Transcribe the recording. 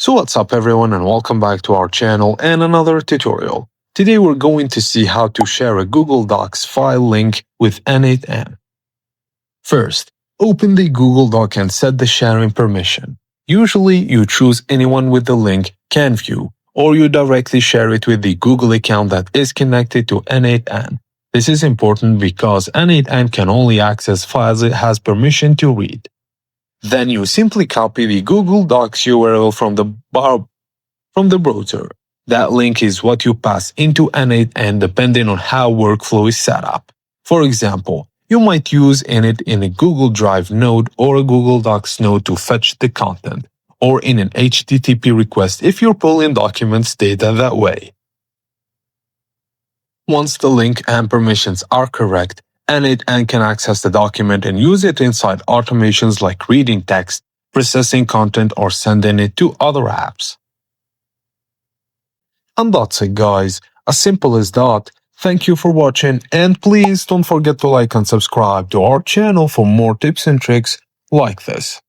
So what's up everyone and welcome back to our channel and another tutorial. Today we're going to see how to share a Google Docs file link with n8n. First, open the Google Doc and set the sharing permission. Usually you choose anyone with the link can view, or you directly share it with the Google account that is connected to n8n. This is important because n8n can only access files it has permission to read. Then you simply copy the Google Docs URL from the browser. That link is what you pass into n8n depending on how workflow is set up. For example, you might use init in a Google Drive node or a Google Docs node to fetch the content, or in an HTTP request if you're pulling documents data that way. Once the link and permissions are correct, n8n can access the document and use it inside automations like reading text, processing content, or sending it to other apps. And that's it guys, as simple as that. Thank you for watching and please don't forget to like and subscribe to our channel for more tips and tricks like this.